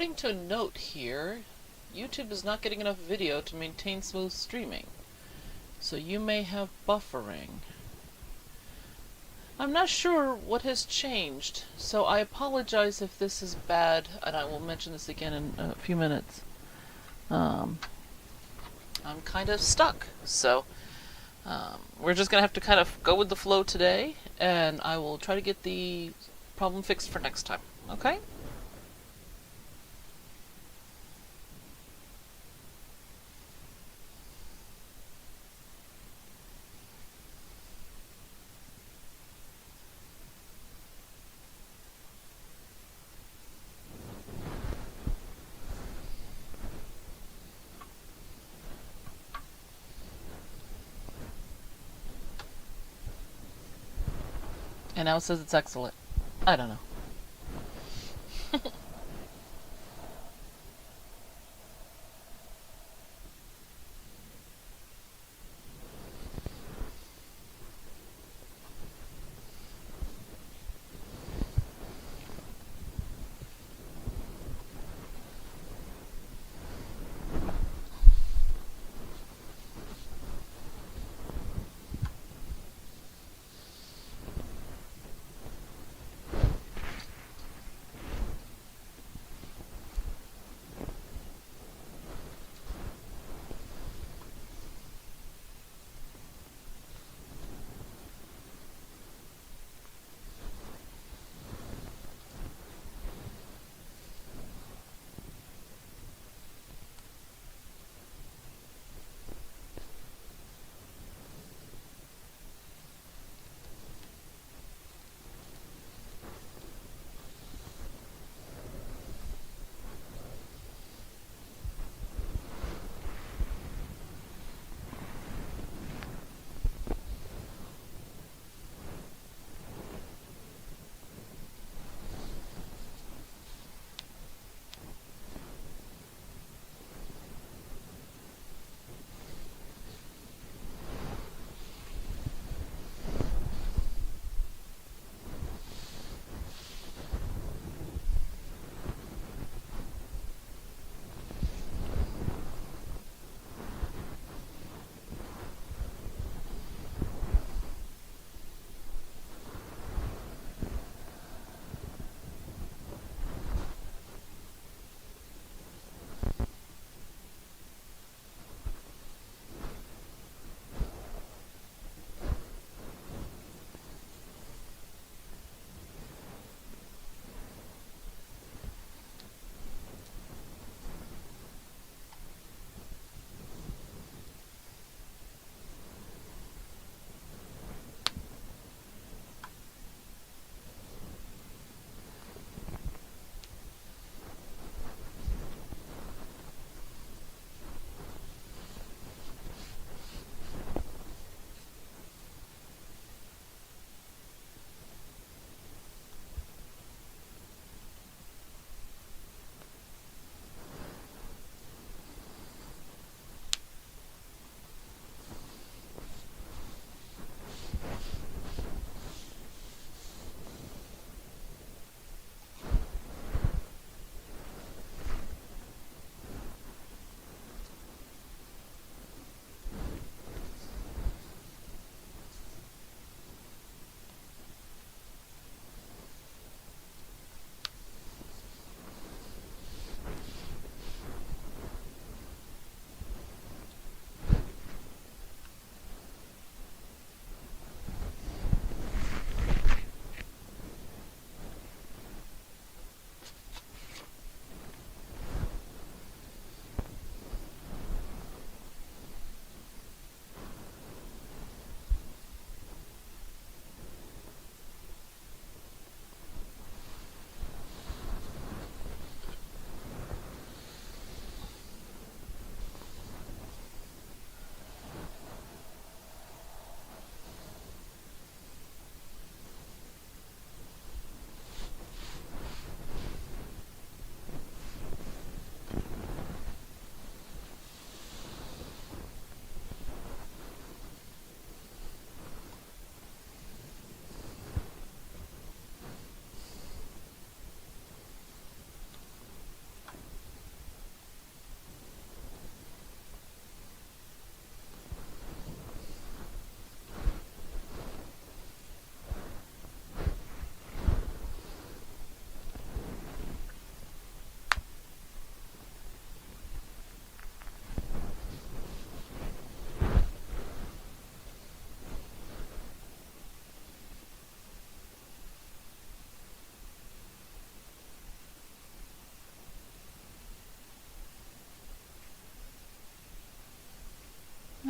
according to a note here, YouTube is not getting enough video to maintain smooth streaming. So you may have buffering. I'm not sure what has changed, so I apologize if this is bad, and I will mention this again in a few minutes. I'm kind of stuck, so we're just gonna have to kind of go with the flow today, and I will try to get the problem fixed for next time, okay? And now it says it's excellent. I don't know.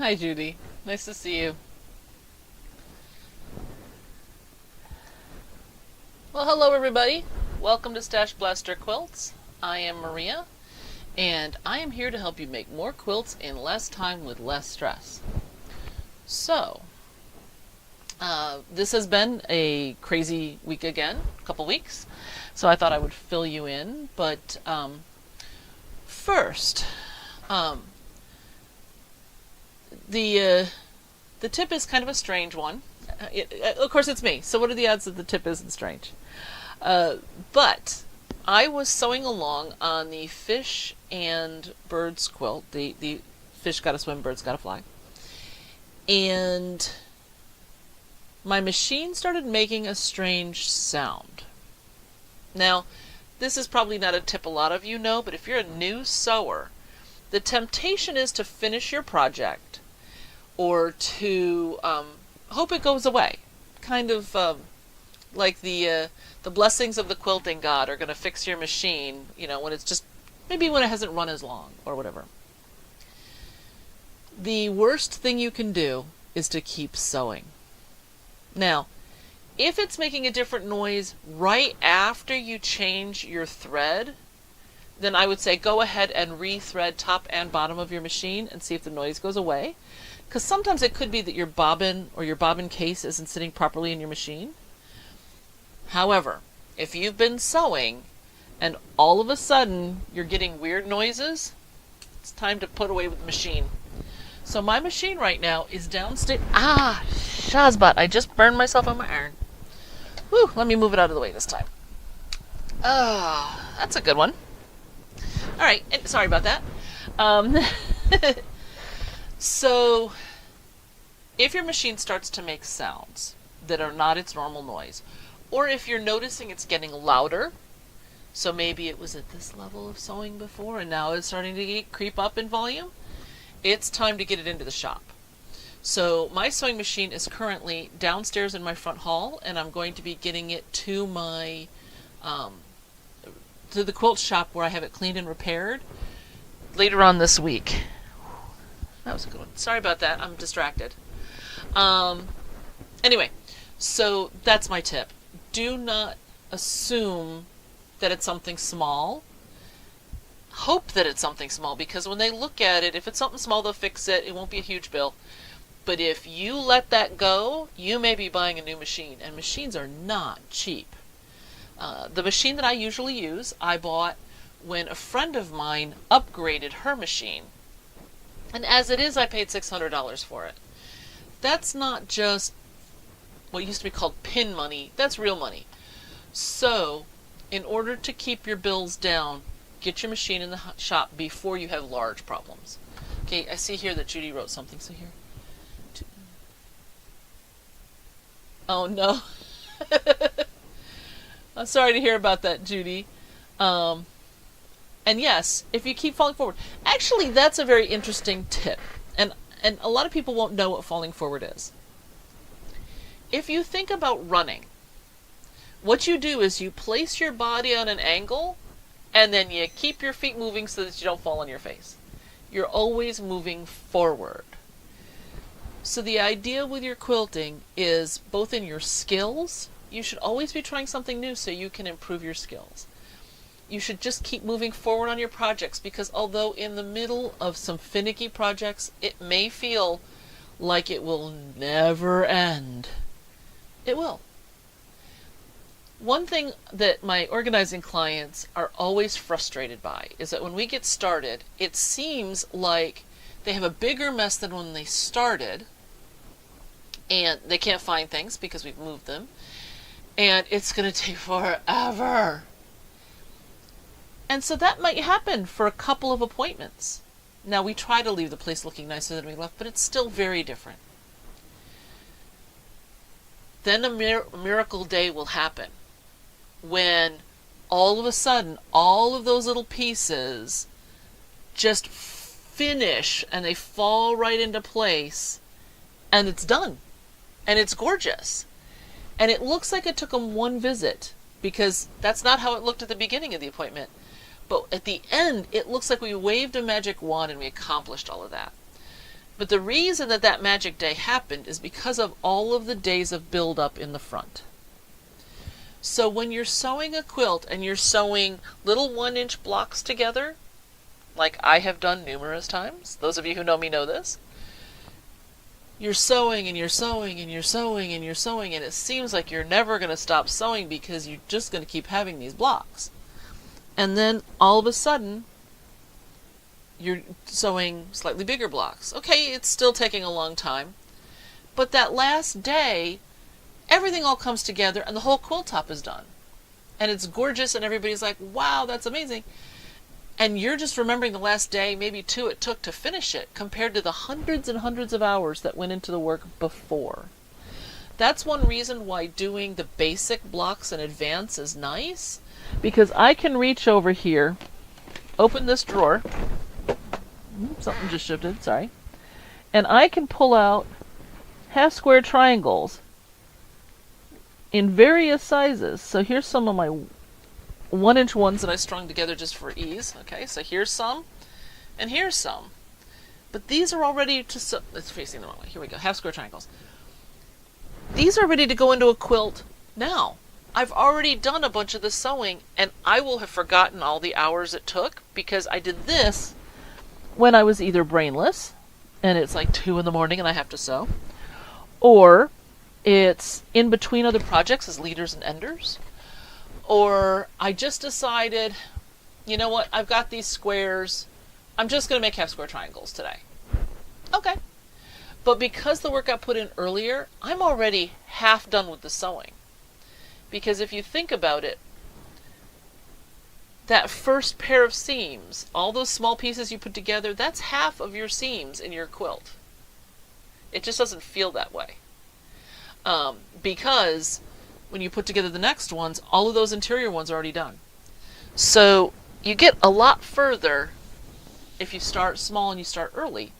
Hi, Judy. Nice to see you. Well, hello, everybody. Welcome to StashBlaster Quilts. I am Maria, and I am here to help you make more quilts in less time with less stress. So, this has been a crazy week again, a couple weeks, so I thought I would fill you in. But first, the tip is kind of a strange one. Of course, it's me, so what are the odds that the tip isn't strange? But I was sewing along on the fish and birds quilt, the fish gotta swim, birds gotta fly, and my machine started making a strange sound. Now, this is probably not a tip a lot of you know, but if you're a new sewer, the temptation is to finish your project or to hope it goes away. Kind of like the blessings of the quilting god are going to fix your machine, you know, when it's just, maybe when it hasn't run as long or whatever. The worst thing you can do is to keep sewing. Now, if it's making a different noise right after you change your thread, then I would say go ahead and re-thread top and bottom of your machine and see if the noise goes away. Because sometimes it could be that your bobbin or your bobbin case isn't sitting properly in your machine. However, if you've been sewing and all of a sudden you're getting weird noises, it's time to put away with the machine. So my machine right now is downstairs. Ah, Shazbot, I just burned myself on my iron. Whew, let me move it out of the way this time. Ah, that's a good one. All right, sorry about that. So, if your machine starts to make sounds that are not its normal noise, or if you're noticing it's getting louder, so maybe it was at this level of sewing before and now it's starting to creep up in volume, it's time to get it into the shop. So my sewing machine is currently downstairs in my front hall, and I'm going to be getting it to my to the quilt shop where I have it cleaned and repaired later on this week. That was a good one. Sorry about that. I'm distracted. Anyway, so that's my tip. Do not assume that it's something small. Hope that it's something small, because when they look at it, if it's something small, they'll fix it. It won't be a huge bill. But if you let that go, you may be buying a new machine, and machines are not cheap. The machine that I usually use, I bought when a friend of mine upgraded her machine. And as it is, I paid $600 for it. That's not just what used to be called pin money. That's real money. So, in order to keep your bills down, get your machine in the shop before you have large problems. Okay, I see here that Judy wrote something. So here. Oh no. I'm sorry to hear about that, Judy. And yes, if you keep falling forward. Actually, that's a very interesting tip. And a lot of people won't know what falling forward is. If you think about running, what you do is you place your body on an angle, and then you keep your feet moving so that you don't fall on your face. You're always moving forward. So the idea with your quilting is both in your skills, you should always be trying something new so you can improve your skills. You should just keep moving forward on your projects, because although in the middle of some finicky projects, it may feel like it will never end. It will. One thing that my organizing clients are always frustrated by is that when we get started, it seems like they have a bigger mess than when they started, and they can't find things because we've moved them, and it's going to take forever. And so that might happen for a couple of appointments. Now, we try to leave the place looking nicer than we left, but it's still very different. Then a miracle day will happen when all of a sudden all of those little pieces just finish and they fall right into place, and it's done, and it's gorgeous, and it looks like it took them one visit, because that's not how it looked at the beginning of the appointment. But at the end, it looks like we waved a magic wand and we accomplished all of that. But the reason that that magic day happened is because of all of the days of build-up in the front. So when you're sewing a quilt and you're sewing little 1-inch blocks together, like I have done numerous times, those of you who know me know this, you're sewing and you're sewing and you're sewing and you're sewing, and it seems like you're never going to stop sewing because you're just going to keep having these blocks. And then all of a sudden, you're sewing slightly bigger blocks. Okay, it's still taking a long time, but that last day, everything all comes together and the whole quilt top is done. And it's gorgeous and everybody's like, wow, that's amazing. And you're just remembering the last day, maybe 2 it took to finish it, compared to the hundreds and hundreds of hours that went into the work before. That's one reason why doing the basic blocks in advance is nice, because I can reach over here, open this drawer, something just shifted, sorry, and I can pull out half square triangles in various sizes. So here's some of my 1-inch ones that I strung together just for ease. Okay, so here's some, and here's some. But these are all ready to sew. It's facing the wrong way. Here we go, half square triangles. These are ready to go into a quilt now. I've already done a bunch of the sewing, and I will have forgotten all the hours it took because I did this when I was either brainless, and it's like 2 in the morning and I have to sew, or it's in between other projects as leaders and enders, or I just decided, you know what, I've got these squares, I'm just going to make half square triangles today. Okay. But because the work got put in earlier, I'm already half done with the sewing. Because if you think about it, that first pair of seams, all those small pieces you put together, that's half of your seams in your quilt. It just doesn't feel that way. Because when you put together the next ones, all of those interior ones are already done. So you get a lot further if you start small and you start early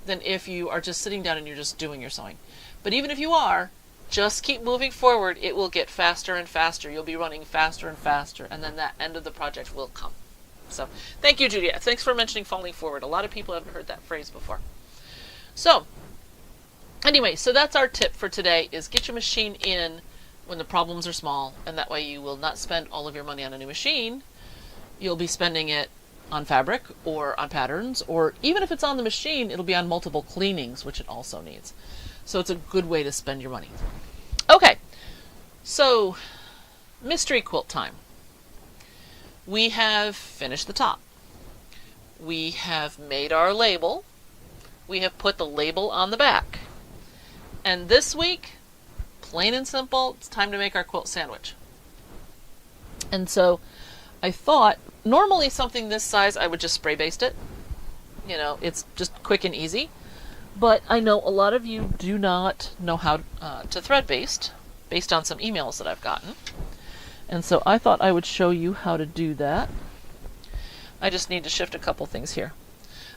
than if you are just sitting down and you're just doing your sewing. But even if you are, just keep moving forward. It will get faster and faster. You'll be running faster and faster, and then that end of the project will come. So thank you, Judy. Thanks for mentioning falling forward. A lot of people haven't heard that phrase before. So anyway, so that's our tip for today, is get your machine in when the problems are small, and that way you will not spend all of your money on a new machine. You'll be spending it on fabric or on patterns, or even if it's on the machine, it'll be on multiple cleanings, which it also needs. So it's a good way to spend your money. Okay, so mystery quilt time. We have finished the top. We have made our label. We have put the label on the back. And this week, plain and simple, it's time to make our quilt sandwich. And so I thought, normally something this size, I would just spray baste it. You know, it's just quick and easy. But I know a lot of you do not know how to thread baste, based on some emails that I've gotten. And so I thought I would show you how to do that. I just need to shift a couple things here.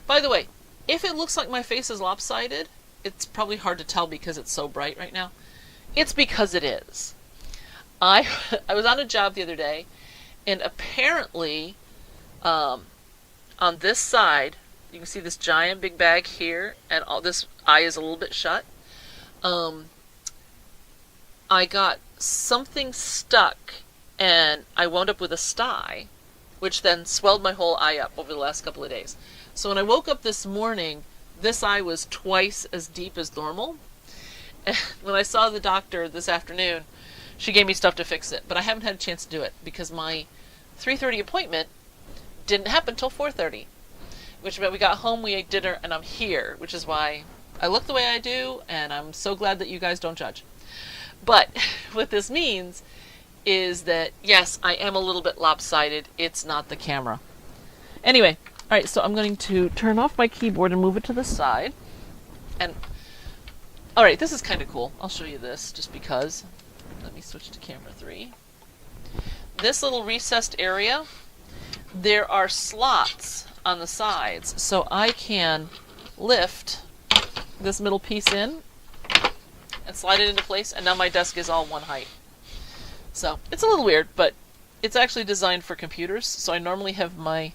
By the way, if it looks like my face is lopsided, it's probably hard to tell because it's so bright right now. It's because it is. I was on a job the other day, and apparently on this side, you can see this giant big bag here, and all this eye is a little bit shut. I got something stuck, and I wound up with a sty, which then swelled my whole eye up over the last couple of days. So when I woke up this morning, this eye was twice as deep as normal. And when I saw the doctor this afternoon, she gave me stuff to fix it, but I haven't had a chance to do it because my 3:30 appointment didn't happen till 4:30. Which meant we got home, we ate dinner, and I'm here, which is why I look the way I do, and I'm so glad that you guys don't judge. But what this means is that, yes, I am a little bit lopsided. It's not the camera. Anyway, all right, so I'm going to turn off my keyboard and move it to the side. And, all right, this is kind of cool. I'll show you this just because. Let me switch to camera 3. This little recessed area, there are slots on the sides, so I can lift this middle piece in and slide it into place, and now my desk is all one height. So it's a little weird, but it's actually designed for computers, so I normally have my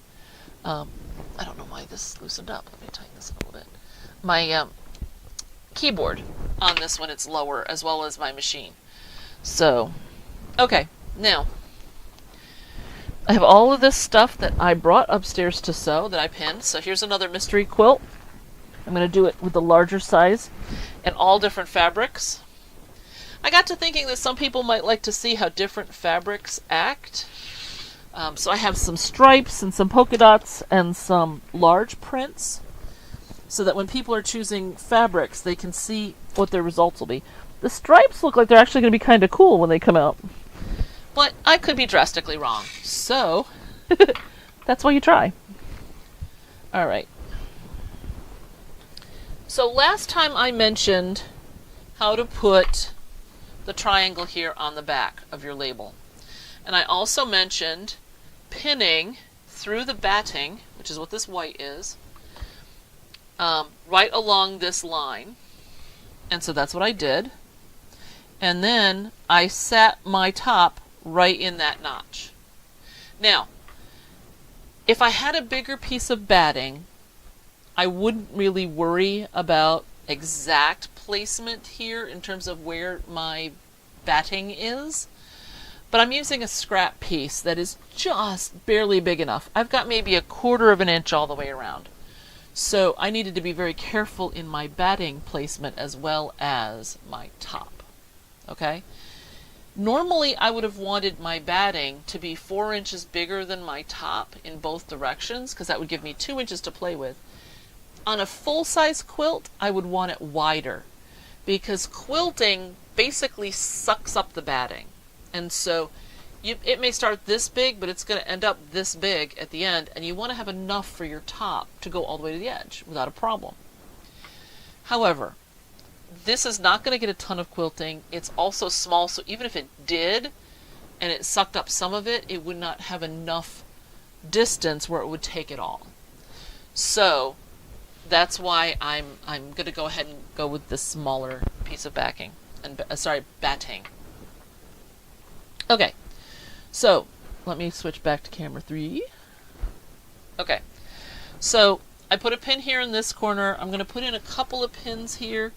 I don't know why this loosened up. Let me tighten this up a little bit. My keyboard on this one, it's lower, as well as my machine. So, okay, now I have all of this stuff that I brought upstairs to sew that I pinned. So here's another mystery quilt. I'm going to do it with the larger size and all different fabrics. I got to thinking that some people might like to see how different fabrics act. So I have some stripes and some polka dots and some large prints, so that when people are choosing fabrics, they can see what their results will be. The stripes look like they're actually going to be kind of cool when they come out. But I could be drastically wrong. So, that's why you try. Alright. So last time I mentioned how to put the triangle here on the back of your label. And I also mentioned pinning through the batting, which is what this white is, right along this line. And so that's what I did. And then I sat my top right in that notch. Now, if I had a bigger piece of batting, I wouldn't really worry about exact placement here in terms of where my batting is. But I'm using a scrap piece that is just barely big enough. I've got maybe 1/4 of an inch all the way around. So I needed to be very careful in my batting placement as well as my top. Okay? Normally I would have wanted my batting to be 4 inches bigger than my top in both directions, because that would give me 2 inches to play with. On a full-size quilt, I would want it wider, because quilting basically sucks up the batting. And so it may start this big, but it's going to end up this big at the end, and you want to have enough for your top to go all the way to the edge without a problem. However, this is not going to get a ton of quilting. It's also small, so even if it did, and it sucked up some of it, it would not have enough distance where it would take it all. So that's why I'm going to go ahead and go with this smaller piece of batting. Okay, so let me switch back to camera 3. Okay, so I put a pin here in this corner. I'm going to put in a couple of pins here,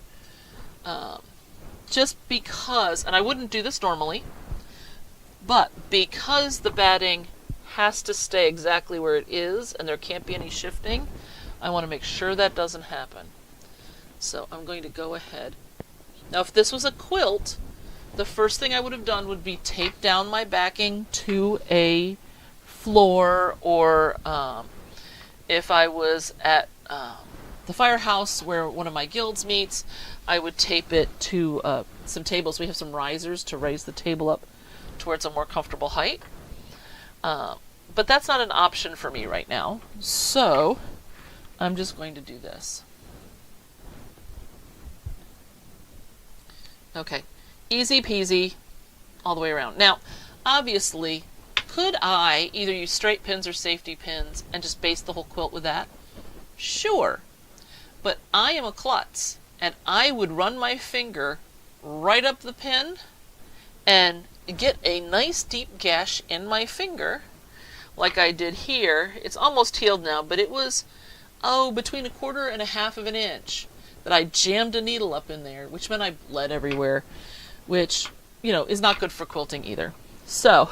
just because, and I wouldn't do this normally, but because the batting has to stay exactly where it is and there can't be any shifting, I want to make sure that doesn't happen. So I'm going to go ahead. Now if this was a quilt, the first thing I would have done would be tape down my backing to a floor, or if I was at the firehouse where one of my guilds meets, I would tape it to some tables. We have some risers to raise the table up towards a more comfortable height. But that's not an option for me right now, so I'm just going to do this. Okay. Easy peasy all the way around. Now, obviously, could I either use straight pins or safety pins and just base the whole quilt with that? Sure. But I am a klutz, and I would run my finger right up the pin and get a nice deep gash in my finger, like I did here. It's almost healed now, but it was, between 1/4 and 1/2 of an inch that I jammed a needle up in there, which meant I bled everywhere, which, you know, is not good for quilting either. So,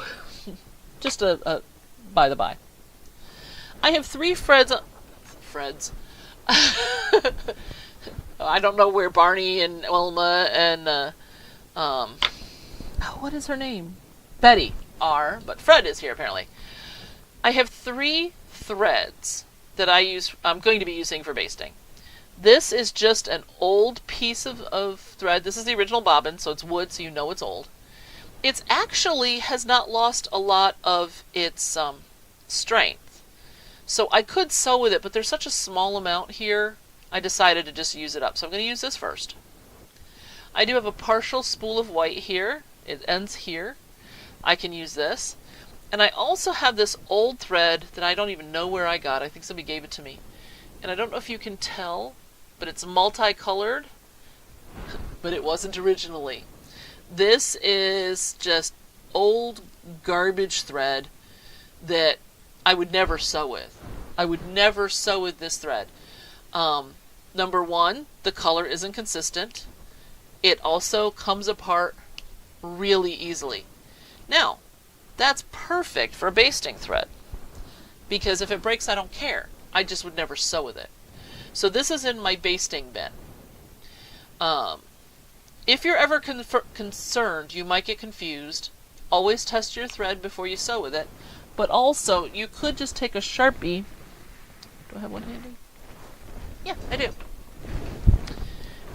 just a by the by. I have 3 Freds. I don't know where Barney and Wilma and, what is her name? Betty are, but Fred is here apparently. I have 3 threads that I'm going to be using for basting. This is just an old piece of thread. This is the original bobbin, so it's wood, so you know it's old. It's actually has not lost a lot of its strength. So I could sew with it, but there's such a small amount here, I decided to just use it up. So I'm going to use this first. I do have a partial spool of white here. It ends here. I can use this. And I also have this old thread that I don't even know where I got. I think somebody gave it to me. And I don't know if you can tell, but it's multicolored, but it wasn't originally. This is just old garbage thread that I would never sew with. I would never sew with this thread. Number one, the color isn't consistent. It also comes apart really easily. Now, that's perfect for a basting thread, because if it breaks, I don't care. I just would never sew with it. So this is in my basting bin. If you're ever concerned, you might get confused, always test your thread before you sew with it. But also, you could just take a Sharpie. Do I have one handy? Yeah, I do.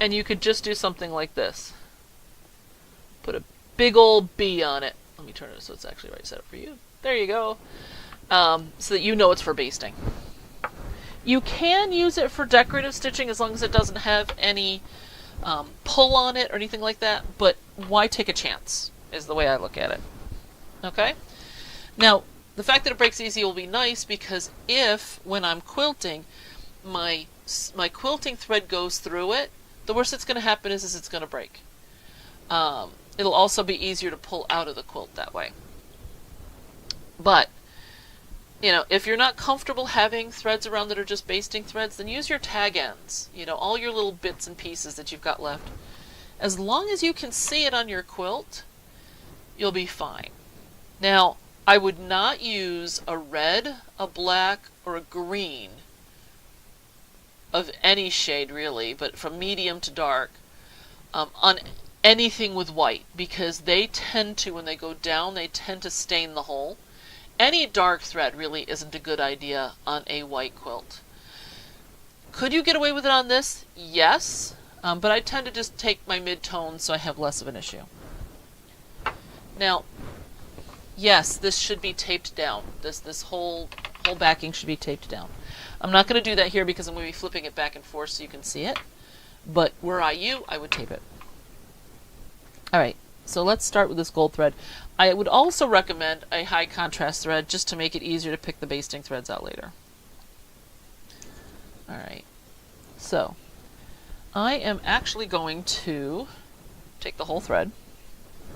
And you could just do something like this. Put a big old B on it. Let me turn it so it's actually right set up for you. There you go. So that you know it's for basting. You can use it for decorative stitching as long as it doesn't have any pull on it or anything like that, but why take a chance is the way I look at it. Okay? Now, the fact that it breaks easy will be nice, because if, when I'm quilting, my quilting thread goes through it, the worst that's going to happen is it's going to break. It'll also be easier to pull out of the quilt that way. But, you know, if you're not comfortable having threads around that are just basting threads, then use your tag ends. You know, all your little bits and pieces that you've got left. As long as you can see it on your quilt, you'll be fine. Now, I would not use a red, a black, or a green of any shade really, but from medium to dark, on anything with white, because they tend to, when they go down, they tend to stain the hole. Any dark thread really isn't a good idea on a white quilt. Could you get away with it on this? Yes, but I tend to just take my mid-tones so I have less of an issue. Now, yes, this should be taped down. This whole backing should be taped down. I'm not going to do that here because I'm going to be flipping it back and forth so you can see it. But were I you, I would tape it. Alright, so let's start with this gold thread. I would also recommend a high contrast thread just to make it easier to pick the basting threads out later. Alright, so I am actually going to take the whole thread.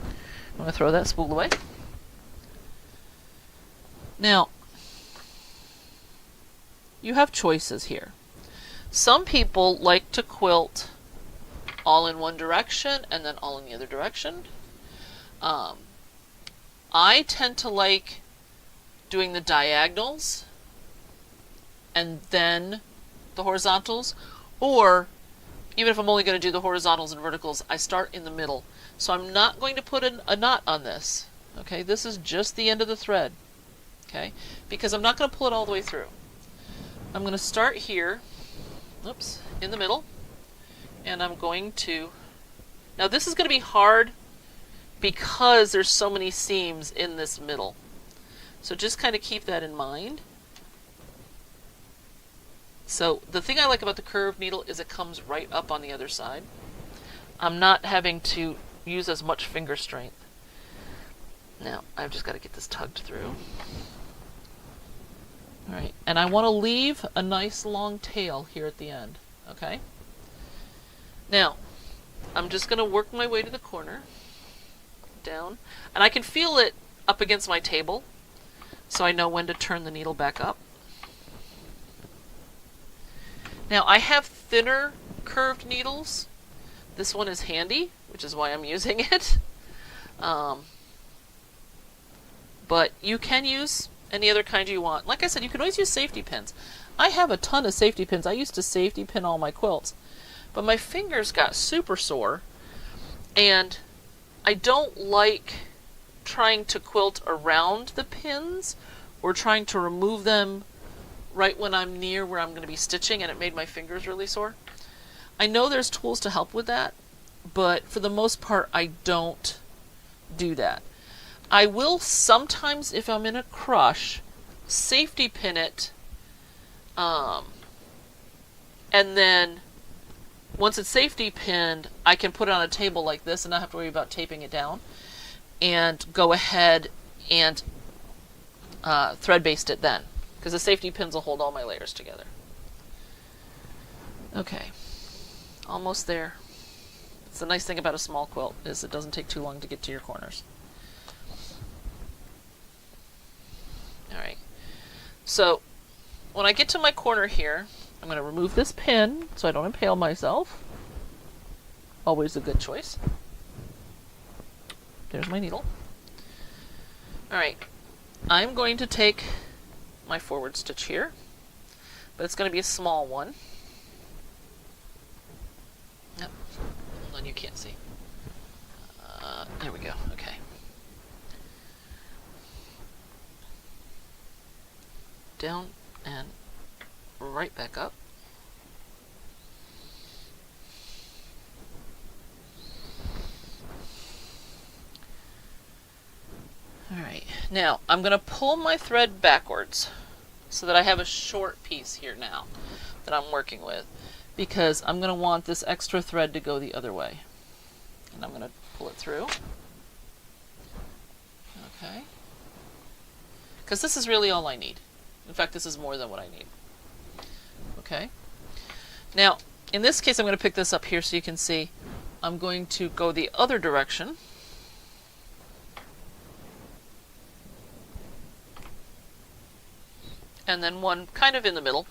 I'm going to throw that spool away. Now, you have choices here. Some people like to quilt all in one direction and then all in the other direction. I tend to like doing the diagonals and then the horizontals, or even if I'm only going to do the horizontals and verticals, I start in the middle. So I'm not going to put a knot on this. Okay, this is just the end of the thread. Okay, because I'm not going to pull it all the way through. I'm going to start here, oops, in the middle, and I'm going to, now this is going to be hard because there's so many seams in this middle. So just kind of keep that in mind. So the thing I like about the curved needle is it comes right up on the other side. I'm not having to use as much finger strength. Now, I've just got to get this tugged through. Alright, and I want to leave a nice long tail here at the end, okay? Now, I'm just going to work my way to the corner, down, and I can feel it up against my table, so I know when to turn the needle back up. Now, I have thinner curved needles. This one is handy, which is why I'm using it. But you can use any other kind you want. Like I said, you can always use safety pins. I have a ton of safety pins. I used to safety pin all my quilts. But my fingers got super sore, and I don't like trying to quilt around the pins or trying to remove them right when I'm near where I'm going to be stitching, and it made my fingers really sore. I know there's tools to help with that, but for the most part I don't do that. I will sometimes, if I'm in a crush, safety pin it, and then once it's safety pinned, I can put it on a table like this and not have to worry about taping it down, and go ahead and thread baste it then, because the safety pins will hold all my layers together. Okay, almost there. It's the nice thing about a small quilt is it doesn't take too long to get to your corners. Alright, so when I get to my corner here, I'm going to remove this pin so I don't impale myself. Always a good choice. There's my needle. Alright, I'm going to take my forward stitch here, but it's going to be a small one. Yep. Hold on, you can't see. There we go. Okay. Down and right back up. Alright, now I'm going to pull my thread backwards so that I have a short piece here now that I'm working with, because I'm going to want this extra thread to go the other way. And I'm going to pull it through. Okay. Because this is really all I need. In fact, this is more than what I need. Okay. Now, in this case, I'm going to pick this up here so you can see. I'm going to go the other direction. And then one kind of in the middle.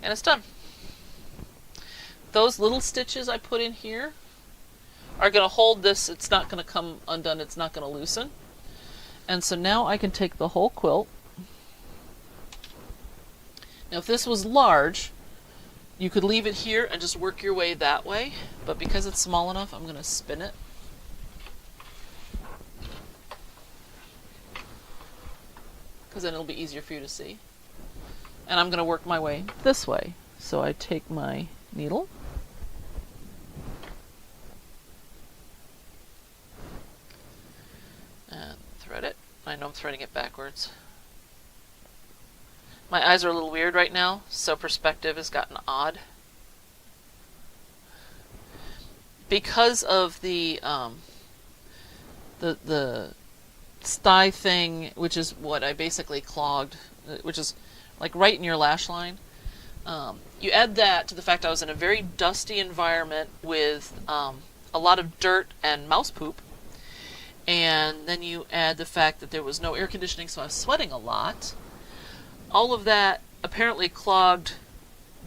And it's done. Those little stitches I put in here are going to hold this. It's not going to come undone. It's not going to loosen. And so now I can take the whole quilt. Now if this was large, you could leave it here and just work your way that way. But because it's small enough, I'm going to spin it. Because then it'll be easier for you to see. And I'm going to work my way this way. So I take my needle. And thread it. I know I'm threading it backwards. My eyes are a little weird right now, so perspective has gotten odd. Because of the sty thing, which is what I basically clogged, which is like right in your lash line. You add that to the fact I was in a very dusty environment with a lot of dirt and mouse poop, and then you add the fact that there was no air conditioning, so I was sweating a lot. All of that apparently clogged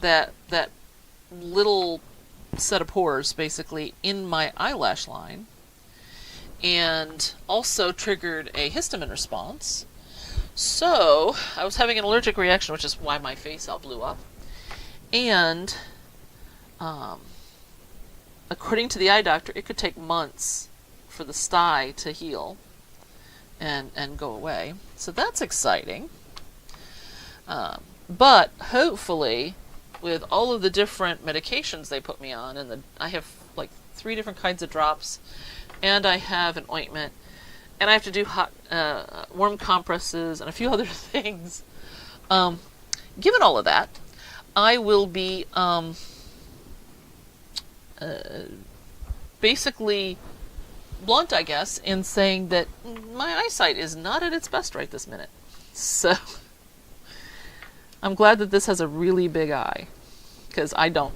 that little set of pores basically in my eyelash line, and also triggered a histamine response. So I was having an allergic reaction, which is why my face all blew up. And according to the eye doctor, it could take months for the sty to heal and go away. So that's exciting. But hopefully, with all of the different medications they put me on, and I have like 3 different kinds of drops, and I have an ointment, and I have to do hot, warm compresses and a few other things. Given all of that, I will be basically blunt, I guess, in saying that my eyesight is not at its best right this minute. So I'm glad that this has a really big eye, because I don't.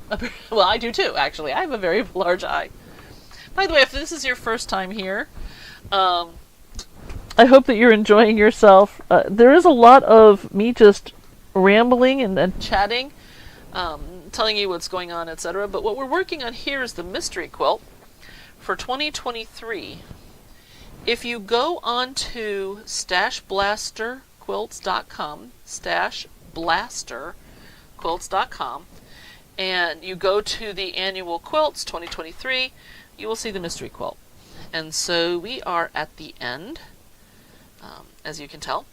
Well, I do too, actually. I have a very large eye. By the way, if this is your first time here, I hope that you're enjoying yourself. There is a lot of me just rambling and chatting, telling you what's going on, etc. But what we're working on here is the mystery quilt for 2023. If you go on to StashBlasterQuilts.com, StashBlasterQuilts.com, and you go to the annual quilts 2023, you will see the mystery quilt. And so we are at the end, as you can tell.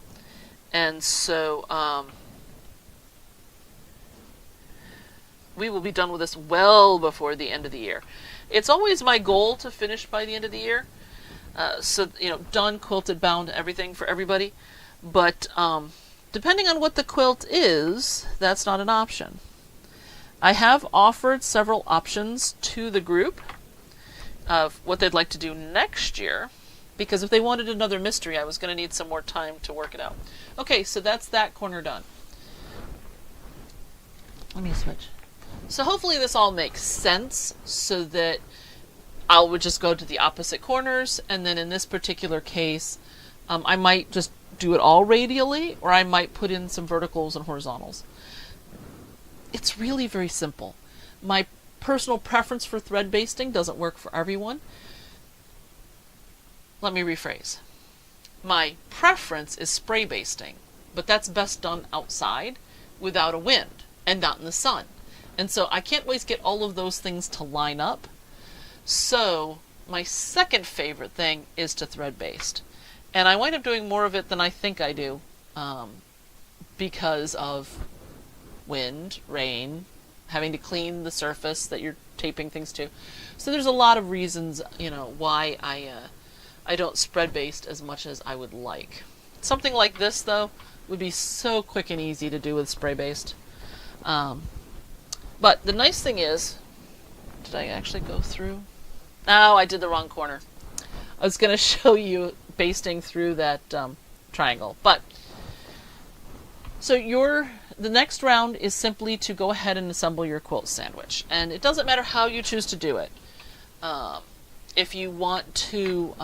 And so we will be done with this well before the end of the year. It's always my goal to finish by the end of the year. So, you know, done, quilted, bound, everything for everybody. But depending on what the quilt is, that's not an option. I have offered several options to the group of what they'd like to do next year, because if they wanted another mystery, I was going to need some more time to work it out. Okay, so that's that corner done. Let me switch. So hopefully this all makes sense, so that I would just go to the opposite corners, and then in this particular case, I might just do it all radially, or I might put in some verticals and horizontals. It's really very simple. My personal preference for thread basting doesn't work for everyone. Let me rephrase. My preference is spray basting, but that's best done outside without a wind and not in the sun. And so I can't always get all of those things to line up. So my second favorite thing is to thread baste. And I wind up doing more of it than I think I do, because of wind, rain, having to clean the surface that you're taping things to. So there's a lot of reasons, why I don't spread baste as much as I would like. Something like this, though, would be so quick and easy to do with spray baste. But the nice thing is, did I actually go through? No, I did the wrong corner. I was going to show you basting through that triangle. But so the next round is simply to go ahead and assemble your quilt sandwich. And it doesn't matter how you choose to do it. If you want to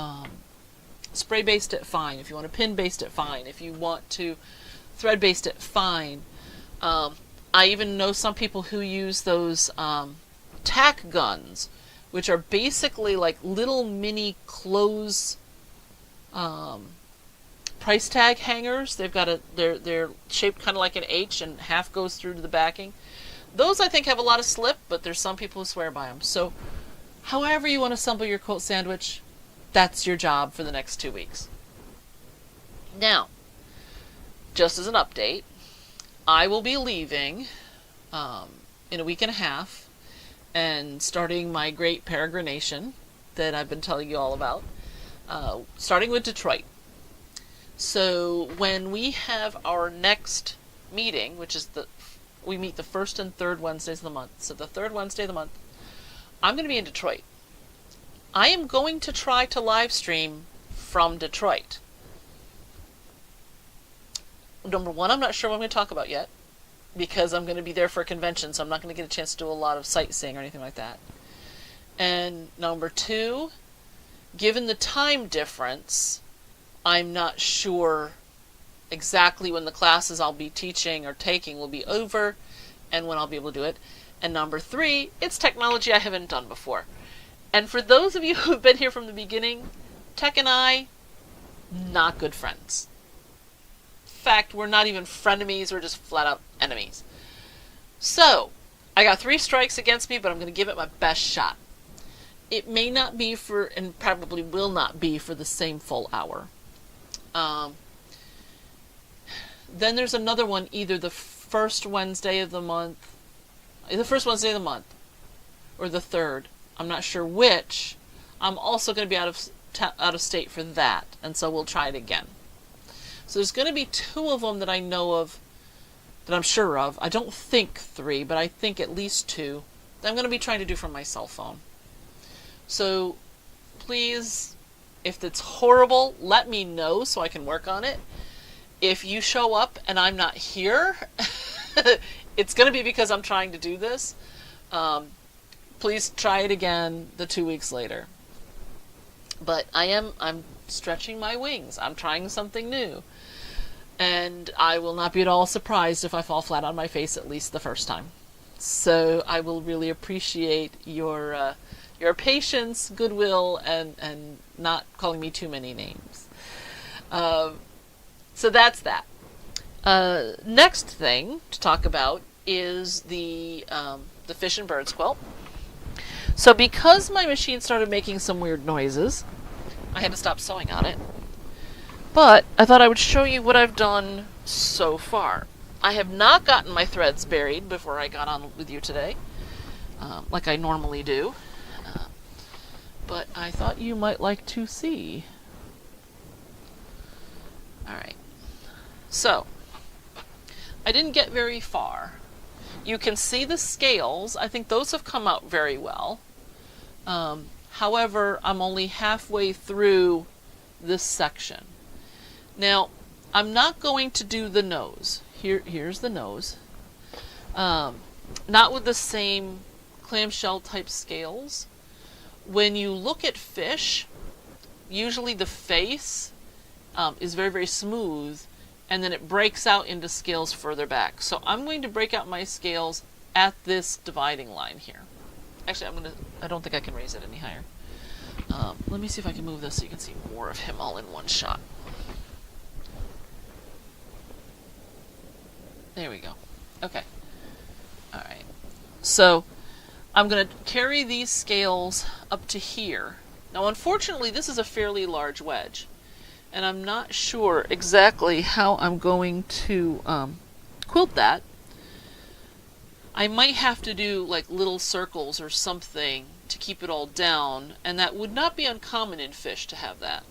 spray baste it, fine. If you want to pin baste it, fine. If you want to thread baste it, fine. I even know some people who use those tack guns, which are basically like little mini clothes price tag hangers. They've got they're shaped kind of like an H, and half goes through to the backing. Those I think have a lot of slip, but there's some people who swear by them. So however you want to assemble your quilt sandwich, that's your job for the next 2 weeks. Now, just as an update, I will be leaving in a week and a half and starting my great peregrination that I've been telling you all about, starting with Detroit. So when we have our next meeting, which is we meet the first and third Wednesdays of the month. So the third Wednesday of the month, I'm going to be in Detroit. I am going to try to live stream from Detroit. Number one, I'm not sure what I'm going to talk about yet, because I'm going to be there for a convention, so I'm not going to get a chance to do a lot of sightseeing or anything like that. And number two, given the time difference, I'm not sure exactly when the classes I'll be teaching or taking will be over and when I'll be able to do it. And number three, it's technology I haven't done before. And for those of you who've been here from the beginning, Tech and I, not good friends. In fact, we're not even frenemies, we're just flat out enemies. So, I got 3 strikes against me, but I'm going to give it my best shot. It may not be for, and probably will not be for the same full hour. Then there's another one, either the first Wednesday of the month, or the third. I'm not sure which. I'm also going to be out of state for that, and so we'll try it again. So there's going to be 2 of them that I know of, that I'm sure of. I don't think 3, but I think at least 2 that I'm going to be trying to do from my cell phone. So please, if it's horrible, let me know so I can work on it. If you show up and I'm not here, it's going to be because I'm trying to do this. Please try it again the 2 weeks later. But I'm stretching my wings. I'm trying something new. And I will not be at all surprised if I fall flat on my face at least the first time. So I will really appreciate your patience, goodwill, and not calling me too many names. So that's that. Next thing to talk about is the Fish and Birds quilt. So because my machine started making some weird noises, I had to stop sewing on it. But I thought I would show you what I've done so far. I have not gotten my threads buried before I got on with you today, like I normally do. But I thought you might like to see. Alright. So, I didn't get very far. You can see the scales. I think those have come out very well. However, I'm only halfway through this section. Now, I'm not going to do the nose. Here's the nose. Not with the same clamshell type scales, when you look at fish, usually the face is very, very smooth, and then it breaks out into scales further back. So I'm going to break out my scales at this dividing line here. Actually, I don't think I can raise it any higher. Let me see if I can move this so you can see more of him all in one shot. There we go. Okay. Alright. So I'm going to carry these scales up to here. Now, unfortunately, this is a fairly large wedge, and I'm not sure exactly how I'm going to quilt that. I might have to do like little circles or something to keep it all down, and that would not be uncommon in fish to have that.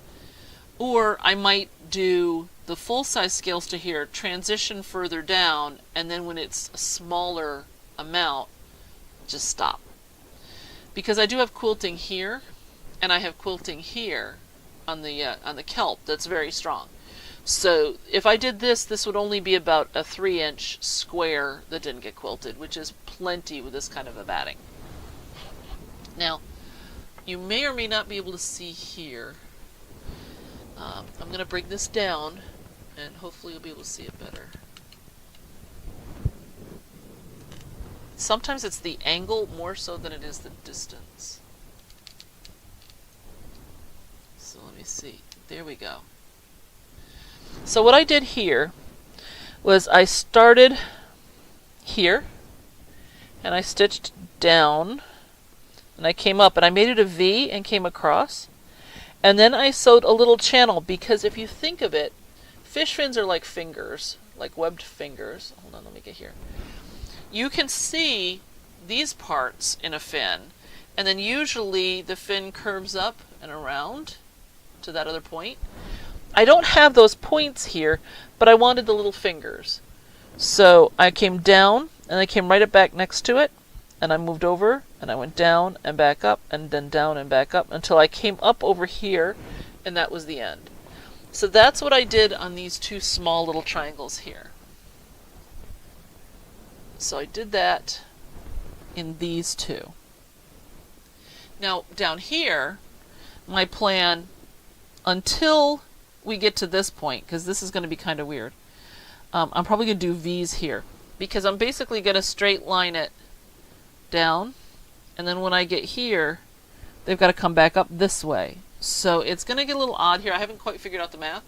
Or I might do the full-size scales to here, transition further down, and then when it's a smaller amount, just stop. Because I do have quilting here, and I have quilting here on the kelp that's very strong. So if I did this, this would only be about a 3-inch square that didn't get quilted, which is plenty with this kind of a batting. Now, you may or may not be able to see here. I'm going to bring this down, and hopefully you'll be able to see it better. Sometimes it's the angle more so than it is the distance. So let me see. There we go. So what I did here was I started here, and I stitched down, and I came up, and I made it a V and came across, and then I sewed a little channel, because if you think of it, fish fins are like fingers, like webbed fingers. Hold on, let me get here. You can see these parts in a fin, and then usually the fin curves up and around to that other point. I don't have those points here, but I wanted the little fingers. So I came down, and I came right up back next to it, and I moved over, and I went down and back up, and then down and back up, until I came up over here, and that was the end. So that's what I did on these two small little triangles here. So I did that in these two. Now down here, my plan, until we get to this point, because this is going to be kind of weird, I'm probably going to do V's here, because I'm basically going to straight line it down, and then when I get here, they've got to come back up this way. So it's going to get a little odd here. I haven't quite figured out the math.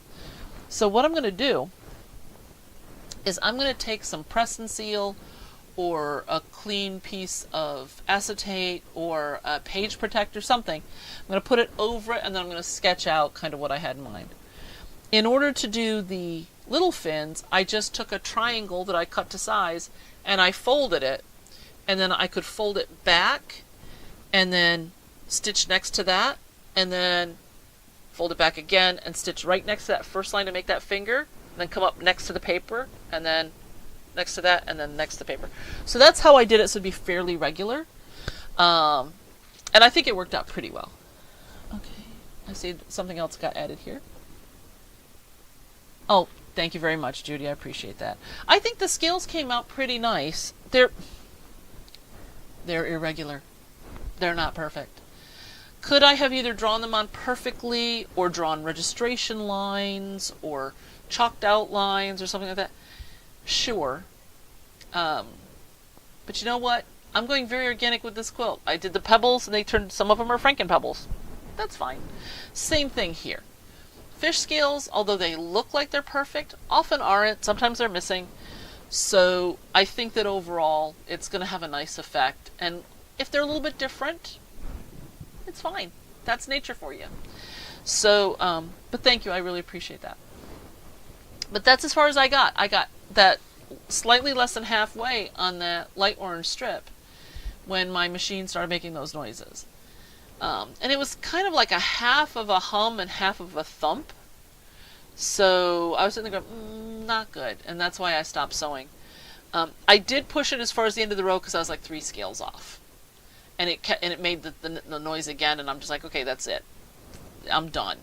So what I'm going to do is I'm going to take some press and seal, or a clean piece of acetate, or a page protector, something. I'm going to put it over it, and then I'm going to sketch out kind of what I had in mind. In order to do the little fins, I just took a triangle that I cut to size, and I folded it, and then I could fold it back, and then stitch next to that, and then fold it back again, and stitch right next to that first line to make that finger, and then come up next to the paper, and then next to that, and then next to the paper. So that's how I did it, so it'd be fairly regular. And I think it worked out pretty well. Okay, I see something else got added here. Oh, thank you very much, Judy. I appreciate that. I think the scales came out pretty nice. They're irregular. They're not perfect. Could I have either drawn them on perfectly, or drawn registration lines, or chalked out lines, or something like that? Sure. But you know what? I'm going very organic with this quilt. I did the pebbles, and they turned, some of them are Franken pebbles. That's fine. Same thing here. Fish scales, although they look like they're perfect, often aren't. Sometimes they're missing. So I think that overall it's going to have a nice effect. And if they're a little bit different, it's fine. That's nature for you. So, but thank you. I really appreciate that. But that's as far as I got. I got that slightly less than halfway on that light orange strip when my machine started making those noises. And it was kind of like a half of a hum and half of a thump. So I was sitting there going, not good. And that's why I stopped sewing. I did push it as far as the end of the row because I was like 3 scales off. And it made the noise again, and I'm just like, okay, that's it. I'm done.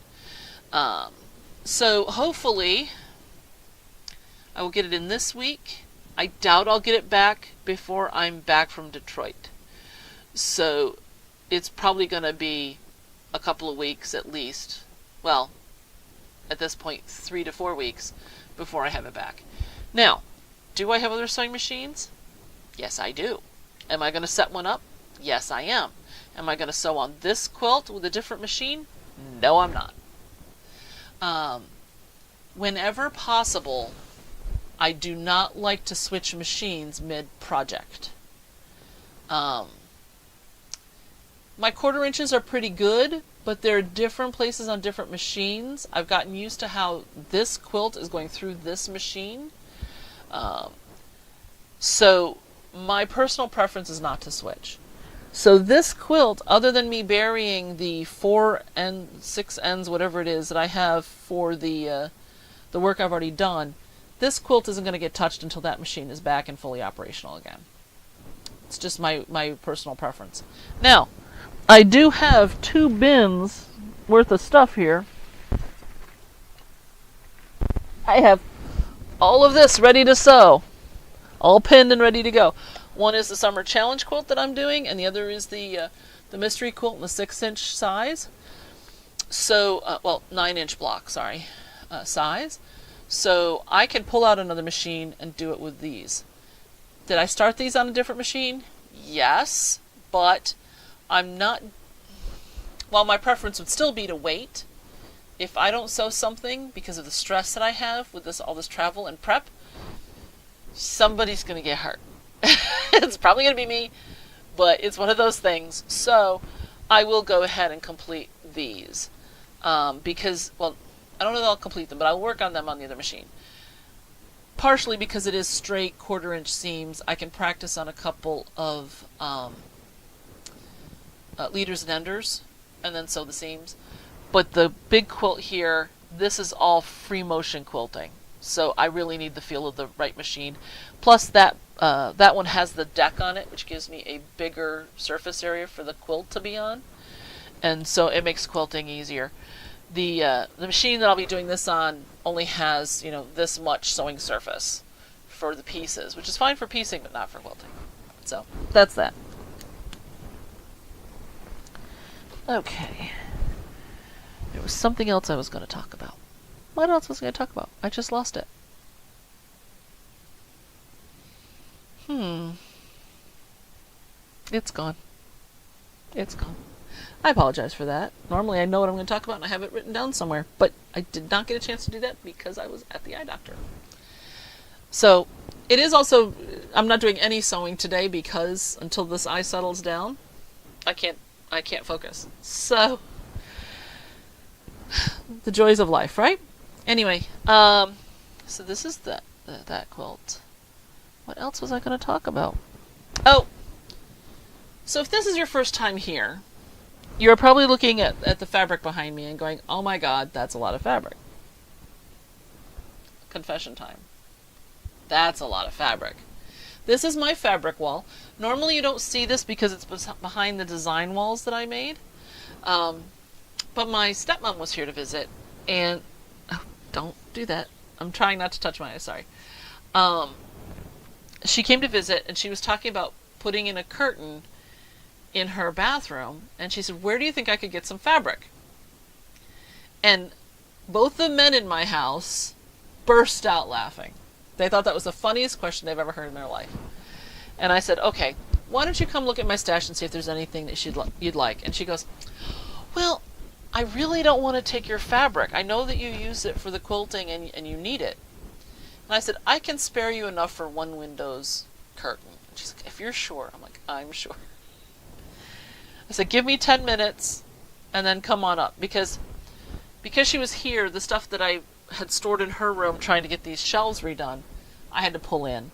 So hopefully I will get it in this week. I doubt I'll get it back before I'm back from Detroit. So it's probably going to be a couple of weeks at least. Well, at this point, 3 to 4 weeks before I have it back. Now, do I have other sewing machines? Yes, I do. Am I going to set one up? Yes, I am. Am I going to sew on this quilt with a different machine? No, I'm not. Whenever possible, I do not like to switch machines mid-project. My 1/4 inches are pretty good, but there are different places on different machines. I've gotten used to how this quilt is going through this machine. So my personal preference is not to switch. So this quilt, other than me burying the 4 and 6 ends, whatever it is that I have for the work I've already done, this quilt isn't going to get touched until that machine is back and fully operational again. It's just my personal preference. Now, I do have 2 bins worth of stuff here. I have all of this ready to sew, all pinned and ready to go. One is the summer challenge quilt that I'm doing, and the other is the mystery quilt in the 6-inch size. So, well, 9-inch block, sorry, size. So I can pull out another machine and do it with these. Did I start these on a different machine? Yes, but I'm not. While my preference would still be to wait, if I don't sew something because of the stress that I have with all this travel and prep, somebody's going to get hurt. It's probably going to be me, but it's one of those things. So I will go ahead and complete these because, well, I don't know that I'll complete them, but I'll work on them on the other machine. Partially because it is straight 1/4 inch seams. I can practice on a couple of leaders and enders and then sew the seams. But the big quilt here, this is all free motion quilting. So I really need the feel of the right machine. Plus that one has the deck on it, which gives me a bigger surface area for the quilt to be on. And so it makes quilting easier. The machine that I'll be doing this on only has, this much sewing surface for the pieces, which is fine for piecing, but not for quilting. So that's that. Okay. There was something else I was going to talk about. What else was I going to talk about? I just lost it. It's gone. It's gone. I apologize for that. Normally I know what I'm going to talk about and I have it written down somewhere, but I did not get a chance to do that because I was at the eye doctor. So it is also, I'm not doing any sewing today because until this eye settles down, I can't focus. So the joys of life, right? Anyway, so this is that quilt. What else was I going to talk about? Oh, so if this is your first time here, you're probably looking at the fabric behind me and going, oh my god, that's a lot of fabric. Confession time. That's a lot of fabric. This is my fabric wall. Normally you don't see this because it's behind the design walls that I made. But my stepmom was here to visit, and don't do that. I'm trying not to touch my eyes, sorry. She came to visit, and she was talking about putting in a curtain in her bathroom, and she said, where do you think I could get some fabric? And both the men in my house burst out laughing. They thought that was the funniest question they've ever heard in their life. And I said, okay, why don't you come look at my stash and see if there's anything that you'd like? And she goes, well, I really don't want to take your fabric. I know that you use it for the quilting and you need it. And I said, I can spare you enough for one window's curtain. And she's like, if you're sure. I'm like, I'm sure. I said, give me 10 minutes and then come on up. Because she was here, the stuff that I had stored in her room trying to get these shelves redone, I had to pull in.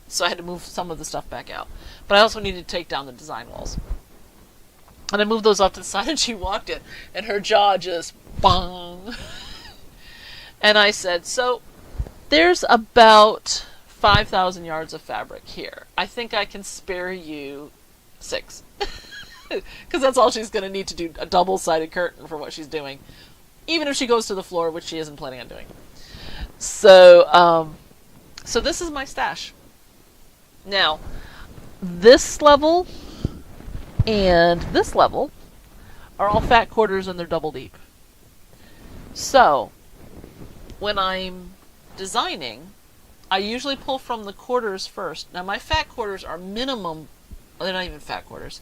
So I had to move some of the stuff back out. But I also needed to take down the design walls. And I moved those off to the side, and she walked in, and her jaw just bong. And I said, so there's about 5,000 yards of fabric here. I think I can spare you 6. Because that's all she's going to need to do, a double-sided curtain for what she's doing. Even if she goes to the floor, which she isn't planning on doing. So, so this is my stash. Now, this level And this level are all fat quarters and they're double deep. So, when I'm designing, I usually pull from the quarters first. Now my fat quarters are minimum, well, they're not even fat quarters.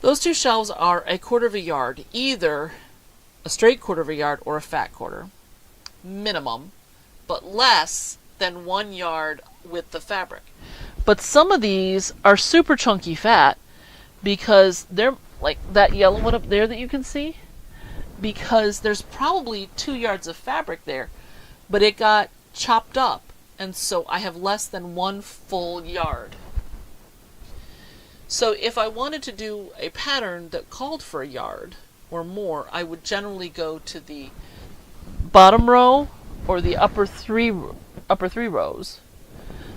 Those two shelves are 1/4 of a yard, either a straight 1/4 of a yard or a fat quarter, minimum, but less than 1 yard with the fabric. But some of these are super chunky fat because they're like that yellow one up there that you can see, because there's probably 2 yards of fabric there, but it got chopped up, and so I have less than 1 full yard. So if I wanted to do a pattern that called for a yard or more, I would generally go to the bottom row or the upper three rows,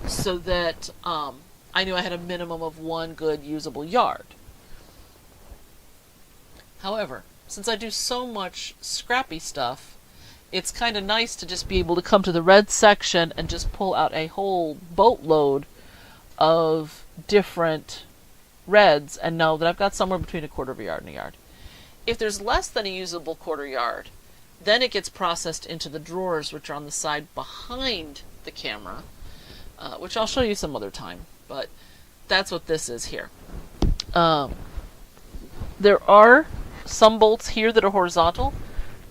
so that I knew I had a minimum of 1 good usable yard. However, since I do so much scrappy stuff, it's kind of nice to just be able to come to the red section and just pull out a whole boatload of different reds and know that I've got somewhere between 1/4 of a yard and a yard. If there's less than a usable 1/4 yard, then it gets processed into the drawers, which are on the side behind the camera, which I'll show you some other time, but that's what this is here. There are some bolts here that are horizontal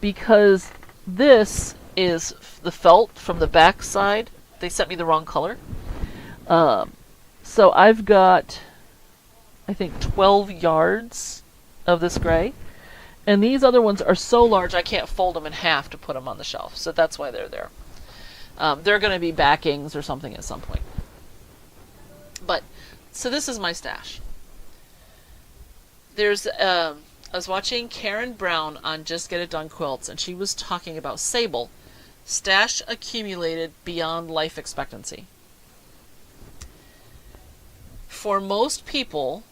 because this is the felt from the back side. They sent me the wrong color. So I've got, I think, 12 yards of this gray. And these other ones are so large I can't fold them in half to put them on the shelf. So that's why they're there. They're going to be backings or something at some point. But, so this is my stash. There's, I was watching Karen Brown on Just Get It Done Quilts, and she was talking about sable. Stash accumulated beyond life expectancy. For most people,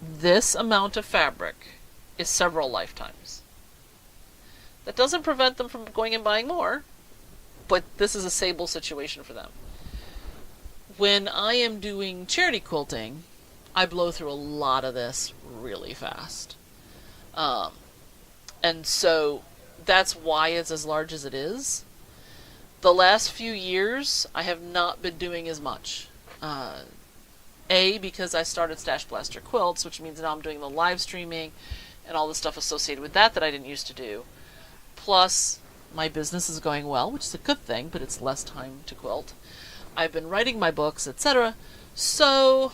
this amount of fabric is several lifetimes. That doesn't prevent them from going and buying more, but this is a sable situation for them. When I am doing charity quilting, I blow through a lot of this really fast. And so that's why it's as large as it is. The last few years, I have not been doing as much. Because I started StashBlaster Quilts, which means now I'm doing the live streaming and all the stuff associated with that I didn't used to do. Plus, my business is going well, which is a good thing, but it's less time to quilt. I've been writing my books, etc. So,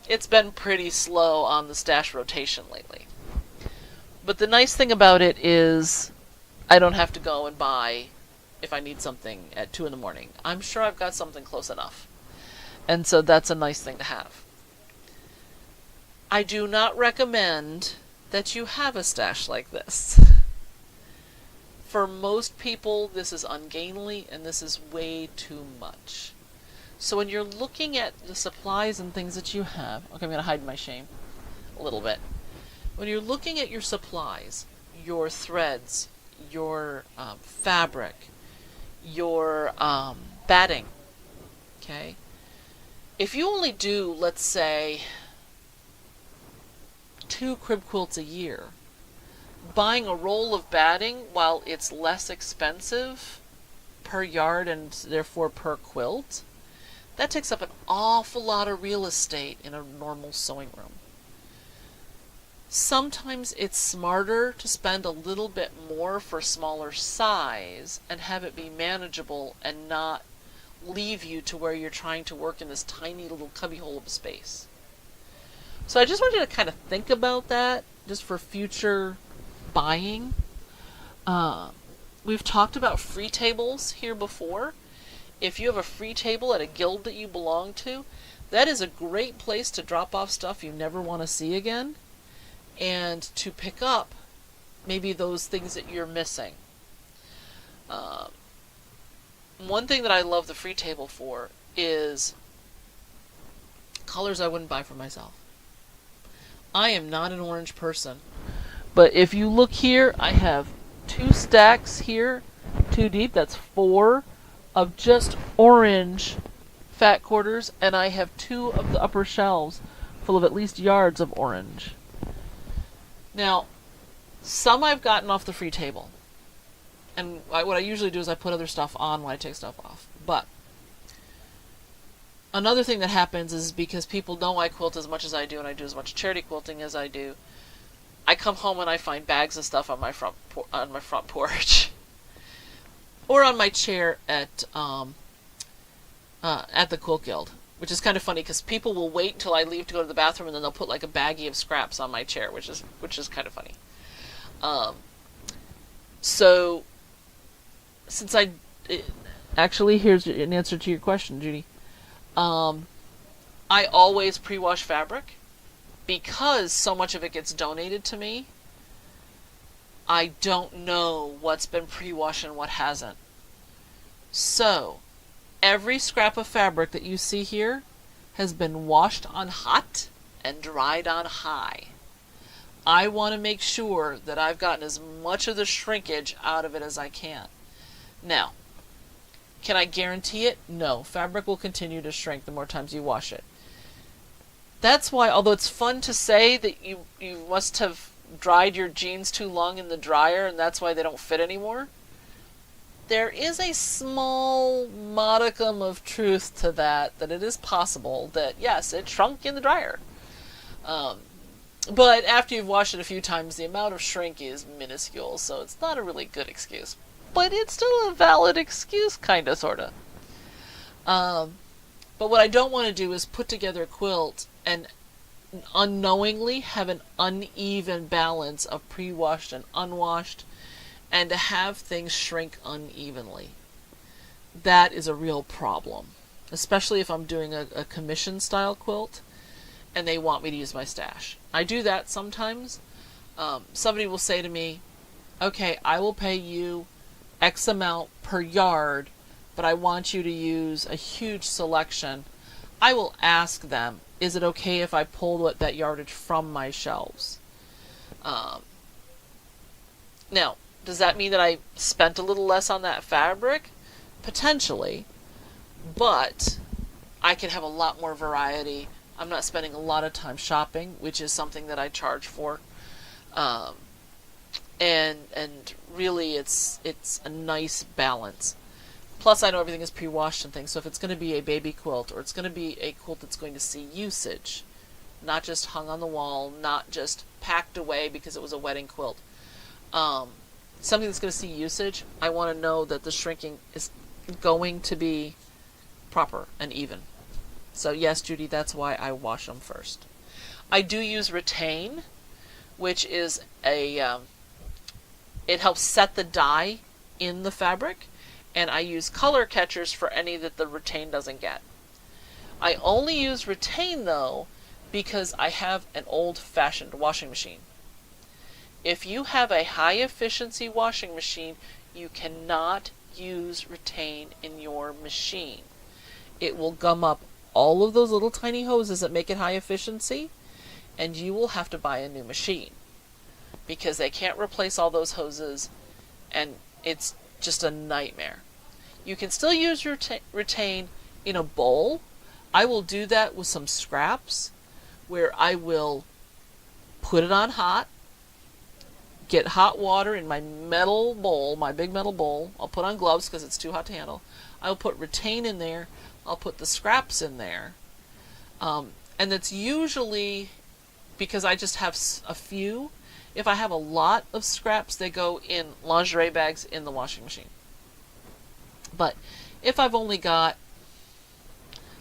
it's been pretty slow on the stash rotation lately. But the nice thing about it is I don't have to go and buy if I need something at 2 in the morning. I'm sure I've got something close enough. And so that's a nice thing to have. I do not recommend that you have a stash like this. For most people, this is ungainly and this is way too much. So when you're looking at the supplies and things that you have, okay, I'm going to hide my shame a little bit. When you're looking at your supplies, your threads, your fabric, your batting, okay? If you only do, let's say, 2 crib quilts a year, buying a roll of batting, while it's less expensive per yard and therefore per quilt, that takes up an awful lot of real estate in a normal sewing room. Sometimes it's smarter to spend a little bit more for smaller size and have it be manageable and not leave you to where you're trying to work in this tiny little cubbyhole of space. So I just want you to kind of think about that just for future buying. We've talked about free tables here before. If you have a free table at a guild that you belong to, that is a great place to drop off stuff you never want to see again and to pick up maybe those things that you're missing. One thing that I love the free table for is colors I wouldn't buy for myself. I am not an orange person, but if you look here, I have 2 stacks here, 2 deep, that's 4 of just orange fat quarters, and I have 2 of the upper shelves full of at least yards of orange. Now, some I've gotten off the free table. And what I usually do is I put other stuff on when I take stuff off. But another thing that happens is because people know I quilt as much as I do and I do as much charity quilting as I do, I come home and I find bags of stuff on my front porch. Or on my chair at the Quilt Guild, which is kind of funny because people will wait until I leave to go to the bathroom and then they'll put like a baggie of scraps on my chair, which is kind of funny. So since actually, here's an answer to your question, Judy. I always pre-wash fabric because so much of it gets donated to me. I don't know what's been pre-washed and what hasn't. So, every scrap of fabric that you see here has been washed on hot and dried on high. I want to make sure that I've gotten as much of the shrinkage out of it as I can. Now, can I guarantee it? No. Fabric will continue to shrink the more times you wash it. That's why, although it's fun to say that you must have dried your jeans too long in the dryer and that's why they don't fit anymore, there is a small modicum of truth to that it is possible that, yes, it shrunk in the dryer. But after you've washed it a few times, the amount of shrink is minuscule, so it's not a really good excuse. But it's still a valid excuse, kinda, sorta. But what I don't want to do is put together a quilt and unknowingly have an uneven balance of pre-washed and unwashed, and to have things shrink unevenly. That is a real problem, especially if I'm doing a commission style quilt and they want me to use my stash. I do that sometimes. Somebody will say to me, okay, I will pay you X amount per yard, but I want you to use a huge selection. I will ask them, is it okay if I pull that yardage from my shelves? Now, does that mean that I spent a little less on that fabric? Potentially, but I can have a lot more variety. I'm not spending a lot of time shopping, which is something that I charge for. And really it's a nice balance. Plus, I know everything is pre-washed and things, so if it's going to be a baby quilt, or it's going to be a quilt that's going to see usage, not just hung on the wall, not just packed away because it was a wedding quilt, something that's going to see usage, I want to know that the shrinking is going to be proper and even. So yes, Judy, that's why I wash them first. I do use Retain, which is it helps set the dye in the fabric, and I use color catchers for any that the Retain doesn't get. I only use Retain, though, because I have an old-fashioned washing machine. If you have a high-efficiency washing machine, you cannot use Retain in your machine. It will gum up all of those little tiny hoses that make it high efficiency, and you will have to buy a new machine, because they can't replace all those hoses, and it's just a nightmare. You can still use your Retain in a bowl. I will do that with some scraps, where I will put it on hot, get hot water in my metal bowl, my big metal bowl. I'll put on gloves because it's too hot to handle. I'll put Retain in there. I'll put the scraps in there. And that's usually because I just have a few. If I have a lot of scraps, they go in lingerie bags in the washing machine. But if I've only got,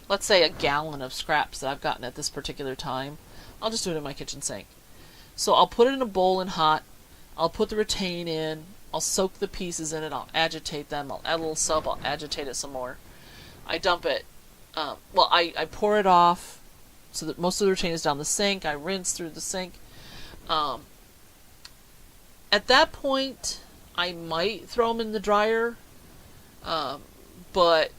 let's say, a gallon of scraps that I've gotten at this particular time, I'll just do it in my kitchen sink. So I'll put it in a bowl and hot. I'll put the Retain in. I'll soak the pieces in it. I'll agitate them. I'll add a little soap. I'll agitate it some more. I dump it. I pour it off so that most of the Retain is down the sink. I rinse through the sink. At that point, I might throw them in the dryer, but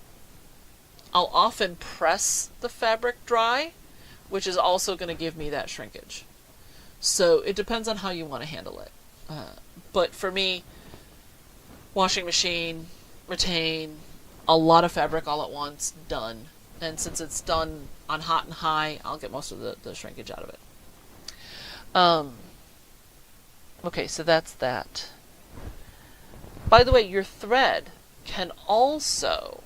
I'll often press the fabric dry, which is also going to give me that shrinkage. So it depends on how you want to handle it. But for me, washing machine, Retain, a lot of fabric all at once, done. And since it's done on hot and high, I'll get most of the shrinkage out of it. Okay, so that's that. By the way, your thread can also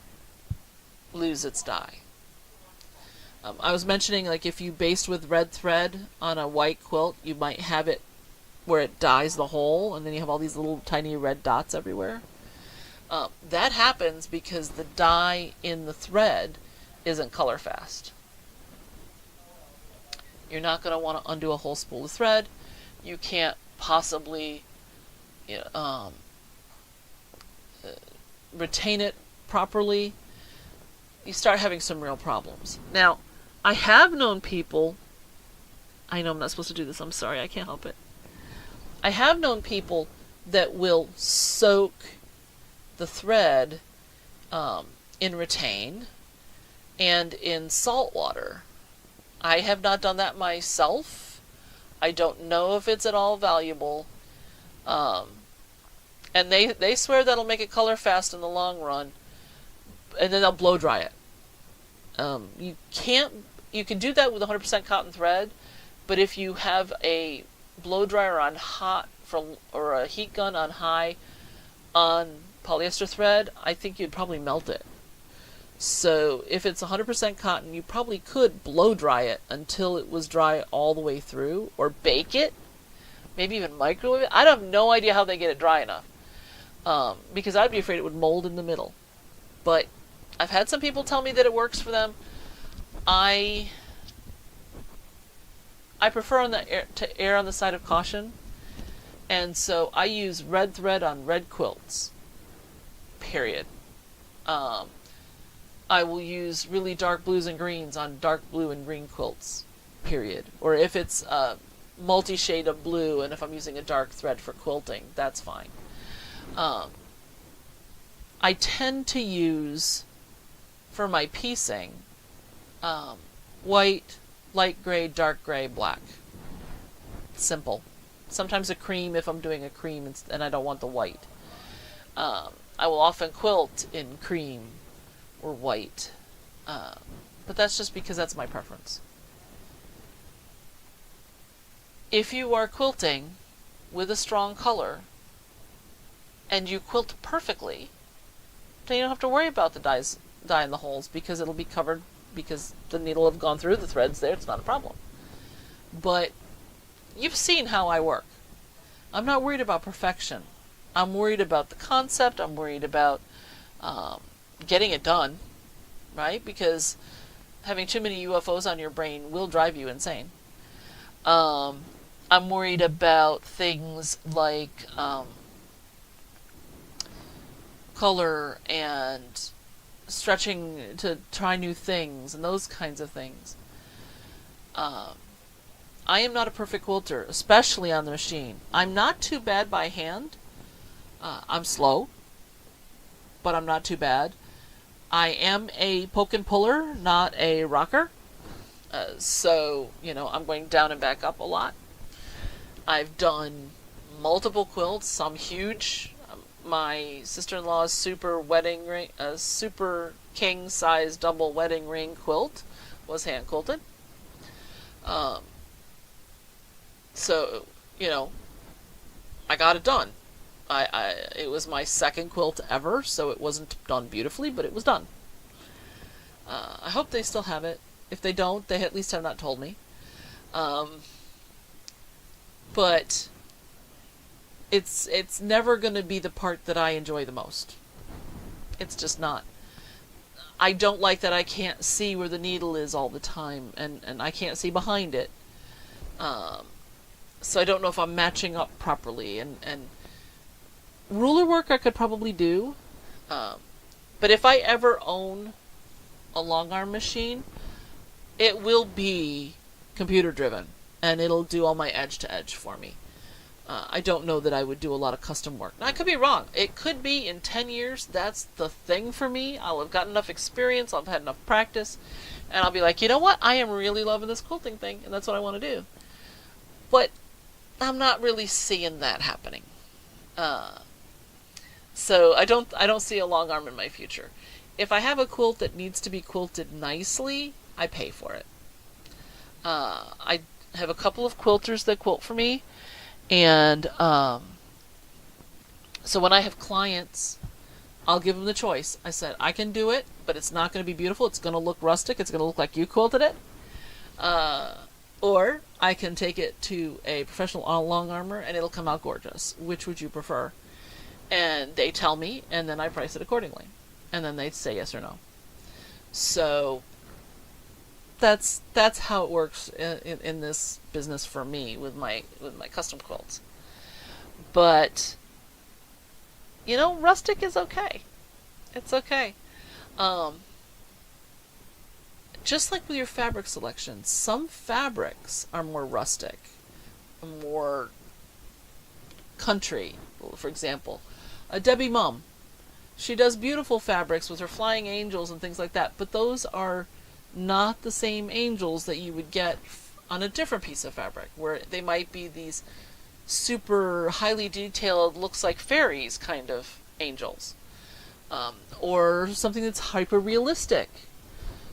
lose its dye. I was mentioning, like, if you baste with red thread on a white quilt, you might have it where it dyes the hole, and then you have all these little tiny red dots everywhere. That happens because the dye in the thread isn't color fast. You're not going to want to undo a whole spool of thread. You can't possibly retain it properly. You start having some real problems. Now, I have known people, I know I'm not supposed to do this, I'm sorry, I can't help it. I have known people that will soak the thread in Retain and in salt water. I have not done that myself. I don't know if it's at all valuable. And they swear that'll make it color fast in the long run, and then they'll blow dry it. You can do that with 100% cotton thread, but if you have a blow dryer on hot or a heat gun on high on polyester thread, I think you'd probably melt it. So if it's 100% cotton, you probably could blow dry it until it was dry all the way through, or bake it, maybe even microwave it. I have no idea how they get it dry enough, because I'd be afraid it would mold in the middle. But I've had some people tell me that it works for them. I prefer to err on the side of caution, and so I use red thread on red quilts, period. I will use really dark blues and greens on dark blue and green quilts, period. Or if it's a multi-shade of blue, and if I'm using a dark thread for quilting, that's fine. I tend to use, for my piecing, white, light gray, dark gray, black. Simple. Sometimes a cream if I'm doing a cream and I don't want the white. I will often quilt in cream or white. But that's just because that's my preference. If you are quilting with a strong color and you quilt perfectly, then you don't have to worry about the dye in the holes, because it'll be covered, because the needle will have gone through the threads there. It's not a problem. But you've seen how I work. I'm not worried about perfection. I'm worried about the concept. I'm worried about getting it done, right? Because having too many UFOs on your brain will drive you insane. I'm worried about things like color and stretching to try new things and those kinds of things. I am not a perfect quilter, especially on the machine. I'm not too bad by hand. I'm slow, but I'm not too bad. I am a poke and puller, not a rocker. So, I'm going down and back up a lot. I've done multiple quilts, some huge. My sister-in-law's super wedding ring, super king size double wedding ring quilt was hand quilted. So, I got it done. It was my second quilt ever, so it wasn't done beautifully, but it was done. I hope they still have it. If they don't, they at least have not told me. But it's never going to be the part that I enjoy the most. It's just not. I don't like that I can't see where the needle is all the time, and I can't see behind it. So I don't know if I'm matching up properly, and ruler work I could probably do, but if I ever own a long arm machine, it will be computer driven, and it'll do all my edge to edge for me. I don't know that I would do a lot of custom work. Now, I could be wrong. It could be in 10 years, that's the thing for me. I'll have gotten enough experience, I'll have had enough practice, and I'll be like, you know what? I am really loving this quilting thing, and that's what I want to do. But I'm not really seeing that happening. So I don't see a long arm in my future. if I have a quilt that needs to be quilted nicely, I pay for it. I have a couple of quilters that quilt for me, and so when I have clients, I'll give them the choice. I said, I can do it, but it's not going to be beautiful. It's going to look rustic. It's going to look like you quilted it. Or I can take it to a professional long armor and it'll come out gorgeous. Which would you prefer? And they tell me, and then I price it accordingly. And then they say yes or no. So that's how it works in this business for me with my custom quilts. But you know, rustic is okay. It's okay. Just like with your fabric selection, some fabrics are more rustic, more country. For example, Debbie Mum, she does beautiful fabrics with her flying angels and things like that, but those are not the same angels that you would get on a different piece of fabric, where they might be these super highly detailed, looks like fairies kind of angels, or something that's hyper realistic.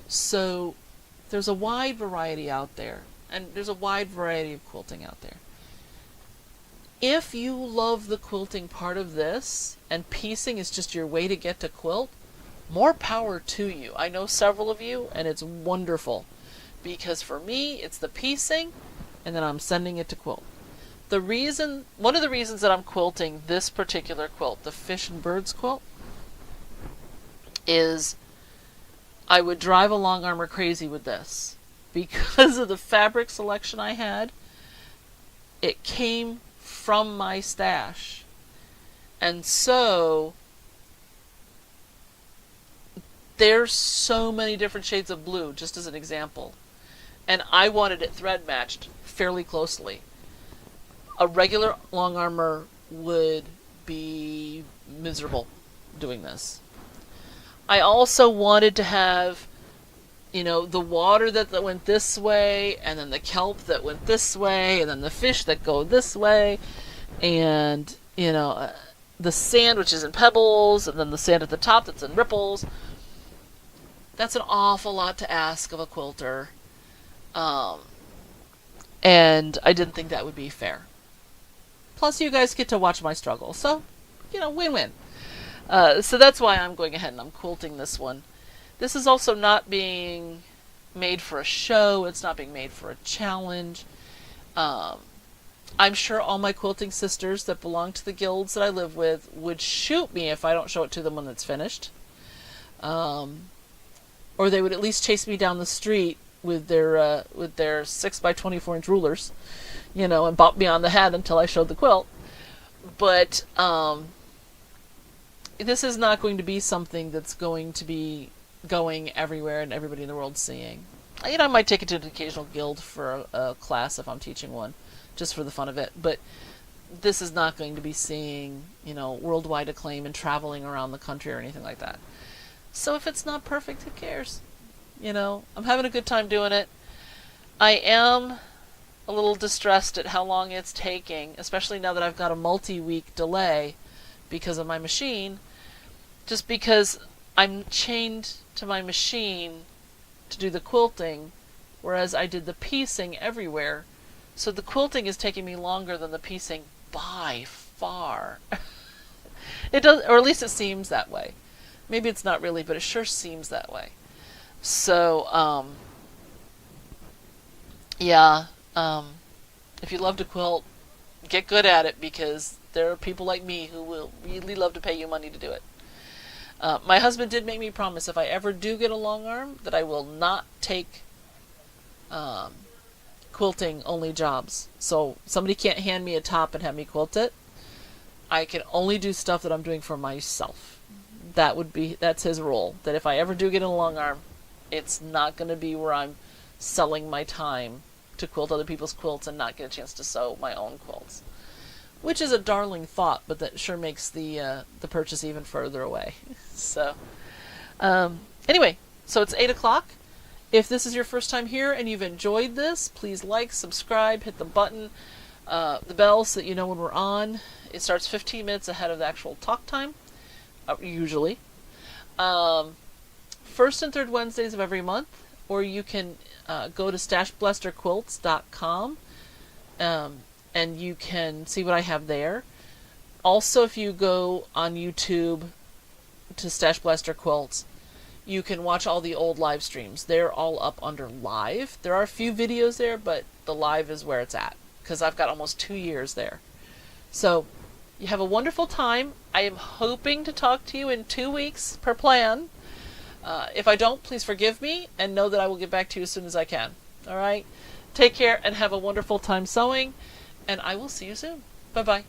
So there's a wide variety out there, and there's a wide variety of quilting out there. If you love the quilting part of this, and piecing is just your way to get to quilt, more power to you. I know several of you, and it's wonderful, because for me, it's the piecing, and then I'm sending it to quilt. One of the reasons that I'm quilting this particular quilt, the Fish and Birds quilt, is I would drive a long armor crazy with this. Because of the fabric selection I had, it came from my stash. And so there's so many different shades of blue, just as an example. And I wanted it thread matched fairly closely. A regular long armor would be miserable doing this. I also wanted to have, you know, the water that went this way, and then the kelp that went this way, and then the fish that go this way, and, you know, the sand which is in pebbles, and then the sand at the top that's in ripples. That's an awful lot to ask of a quilter. And I didn't think that would be fair. Plus, you guys get to watch my struggle. So, you know, win-win. So that's why I'm going ahead and I'm quilting this one. This is also not being made for a show. It's not being made for a challenge. I'm sure all my quilting sisters that belong to the guilds that I live with would shoot me if I don't show it to them when it's finished. Or they would at least chase me down the street with their 6x24 rulers, you know, and bop me on the head until I showed the quilt. But this is not going to be something that's going to be going everywhere and everybody in the world seeing. You know, I might take it to an occasional guild for a class if I'm teaching one, just for the fun of it. But this is not going to be seeing, you know, worldwide acclaim and traveling around the country or anything like that. So if it's not perfect, who cares? You know, I'm having a good time doing it. I am a little distressed at how long it's taking, especially now that I've got a multi-week delay because of my machine, just because I'm chained to my machine to do the quilting, whereas I did the piecing everywhere. So the quilting is taking me longer than the piecing by far. It does, or at least it seems that way. Maybe it's not really, but it sure seems that way. So, yeah, if you love to quilt, get good at it, because there are people like me who will really love to pay you money to do it. My husband did make me promise if I ever do get a long arm that I will not take quilting only jobs. So somebody can't hand me a top and have me quilt it. I can only do stuff that I'm doing for myself. That's his rule. That if I ever do get a long arm, it's not going to be where I'm selling my time to quilt other people's quilts and not get a chance to sew my own quilts. Which is a darling thought, but that sure makes the purchase even further away. So, anyway, so it's 8 o'clock. If this is your first time here and you've enjoyed this, please like, subscribe, hit the button, the bell so that you know when we're on. It starts 15 minutes ahead of the actual talk time, usually. first and third Wednesdays of every month, or you can go to StashBlasterQuilts.com and you can see what I have there. Also, if you go on YouTube to StashBlaster Quilts, you can watch all the old live streams. They're all up under live. There are a few videos there, but the live is where it's at, because I've got almost 2 years there. So, you have a wonderful time. I am hoping to talk to you in 2 weeks per plan. If I don't, please forgive me, and know that I will get back to you as soon as I can. Alright? Take care, and have a wonderful time sewing, and I will see you soon. Bye-bye.